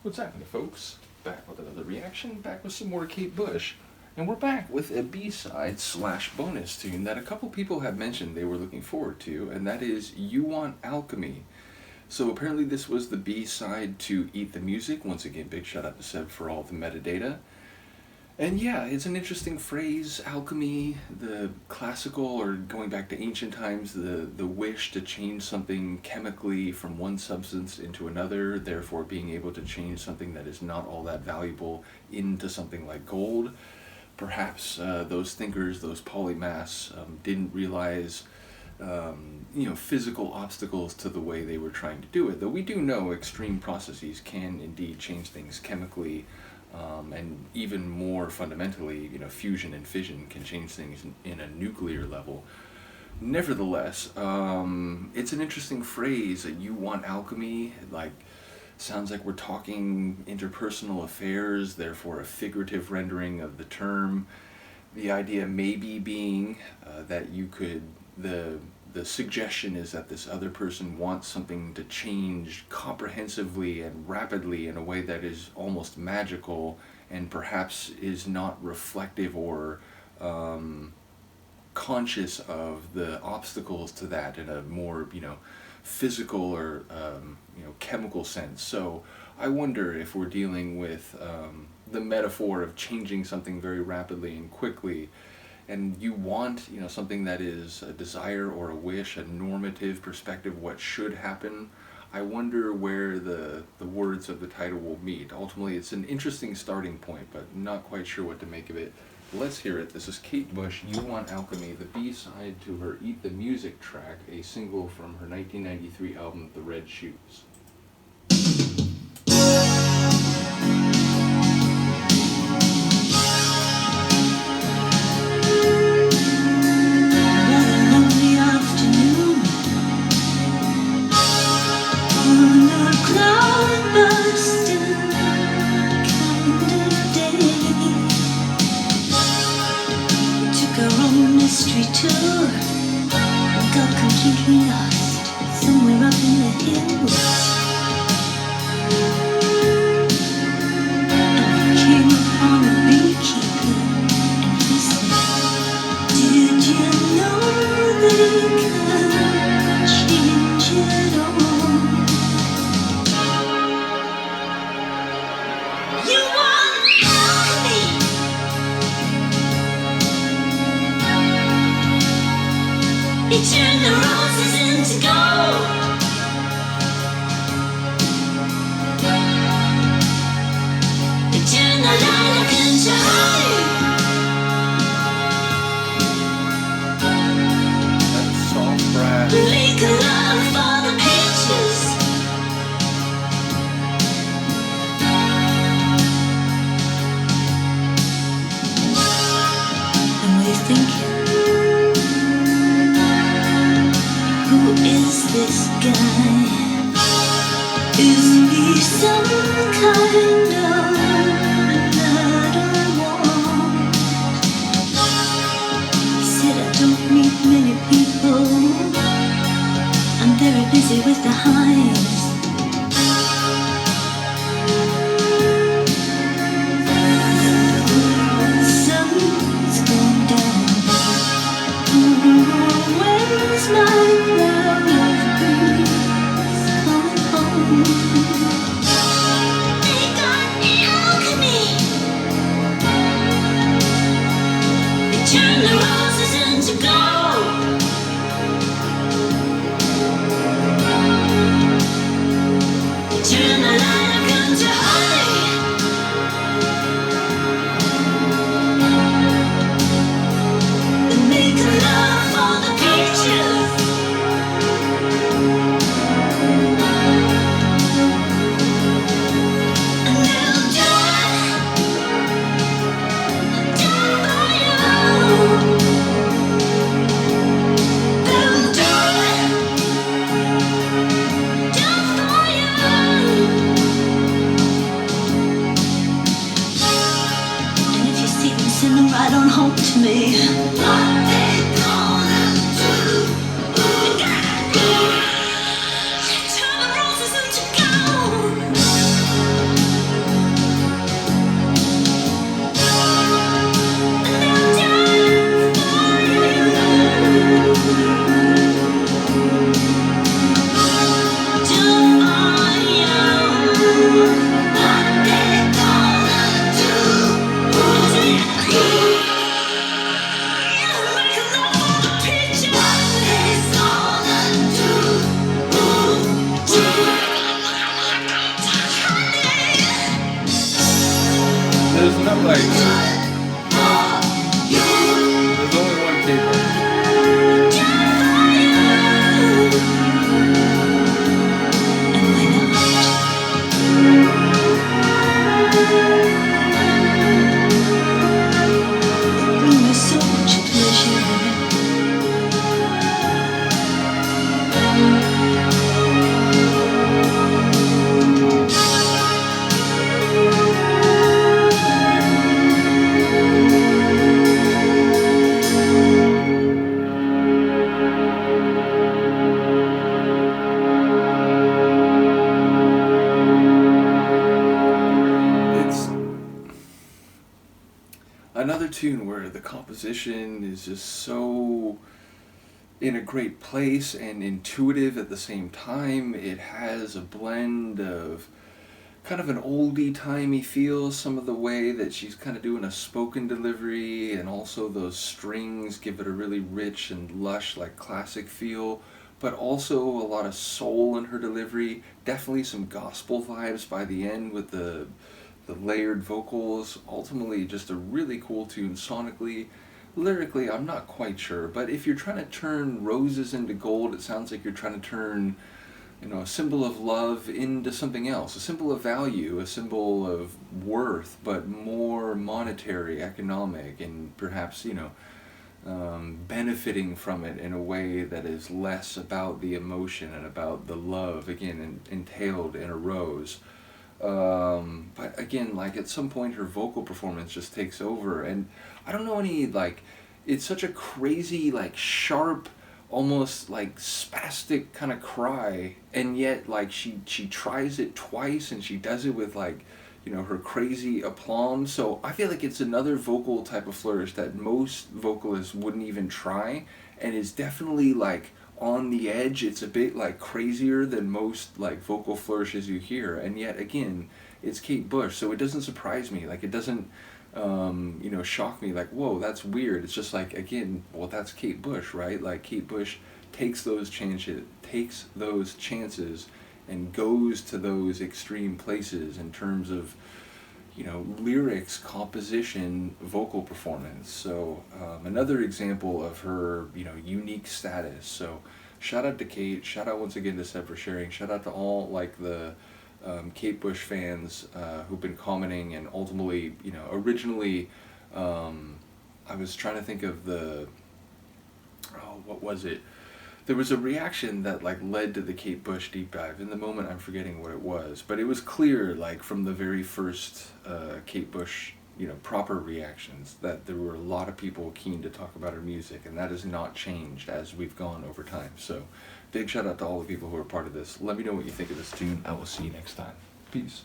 What's happening, folks? Back with another reaction, back with some more Kate Bush. And we're back with a B-side slash bonus tune that a couple people have mentioned they were looking forward to, and that is You Want Alchemy. So apparently this was the B-side to Eat the Music. Once again, big shout out to Seb for all the metadata. And yeah, it's an interesting phrase, alchemy, the classical, or going back to ancient times, the wish to change something chemically from one substance into another, therefore being able to change something that is not all that valuable into something like gold. Perhaps those thinkers, those polymaths, didn't realize physical obstacles to the way they were trying to do it. Though we do know extreme processes can indeed change things chemically, and even more fundamentally, fusion and fission can change things in a nuclear level. Nevertheless, it's an interesting phrase that you want alchemy, sounds like we're talking interpersonal affairs, therefore a figurative rendering of the term. The idea maybe being that you could, the suggestion is that this other person wants something to change comprehensively and rapidly in a way that is almost magical and perhaps is not reflective or conscious of the obstacles to that in a more, physical or, chemical sense. So I wonder if we're dealing with the metaphor of changing something very rapidly and quickly, and you want something that is a desire or a wish, a normative perspective, what should happen. I wonder where the words of the title will meet. Ultimately, it's an interesting starting point, but not quite sure what to make of it. Let's hear it. This is Kate Bush, You Want Alchemy, the B-side to her Eat the Music track, a single from her 1993 album, The Red Shoes. Mystery tour, I got completely lost somewhere up in the hills. I came upon a beekeeper and he said, did you know they can change it all? You want alchemy? You turn the roses into gold. You turn the lilac into honey. That's soft brass. Make a love for the peaches. And we're thinking, who is this guy? Is he some kind of that I want? He said I don't meet many people. I'm very busy with the hives. Sun's gone down. Where's my love? Turn the roses into gold. Turn the lilac into honey. And make love for the peaches. And they'll do it. Do it for you. They'll do it. Do it for you. And if you see them, send them right on home to me. What they gonna do? Turn the roses into gold. there's no like. There's only one Kate Bush. Another tune where the composition is just so in a great place and intuitive at the same time. It has a blend of kind of an oldie-timey feel, some of the way that she's kind of doing a spoken delivery, and also those strings give it a really rich and lush, like classic feel, but also a lot of soul in her delivery. Definitely some gospel vibes by the end with the layered vocals. Ultimately just a really cool tune sonically. Lyrically, I'm not quite sure, but if you're trying to turn roses into gold, it sounds like you're trying to turn, a symbol of love into something else, a symbol of value, a symbol of worth, but more monetary, economic, and perhaps, benefiting from it in a way that is less about the emotion and about the love, again, entailed in a rose. But again, like at some point her vocal performance just takes over, and I don't know any, like, it's such a crazy, like, sharp, almost like spastic kind of cry, and yet like she tries it twice and she does it with like, her crazy aplomb. So I feel like it's another vocal type of flourish that most vocalists wouldn't even try, and is definitely like on the edge. It's a bit like crazier than most like vocal flourishes you hear, and yet again it's Kate Bush, so it doesn't surprise me. Like it doesn't shock me like, whoa, that's weird. It's just like, again, well, that's Kate Bush, right? Like Kate Bush takes those chances and goes to those extreme places in terms of lyrics, composition, vocal performance. So another example of her unique status. So shout out to Kate, shout out once again to Seb for sharing, shout out to all like the Kate Bush fans who've been commenting, and ultimately, originally I was trying to think of what was it? There was a reaction that like led to the Kate Bush deep dive. In the moment, I'm forgetting what it was, but it was clear, like from the very first Kate Bush, proper reactions, that there were a lot of people keen to talk about her music, and that has not changed as we've gone over time. So, big shout out to all the people who are part of this. Let me know what you think of this tune. I will see you next time. Peace.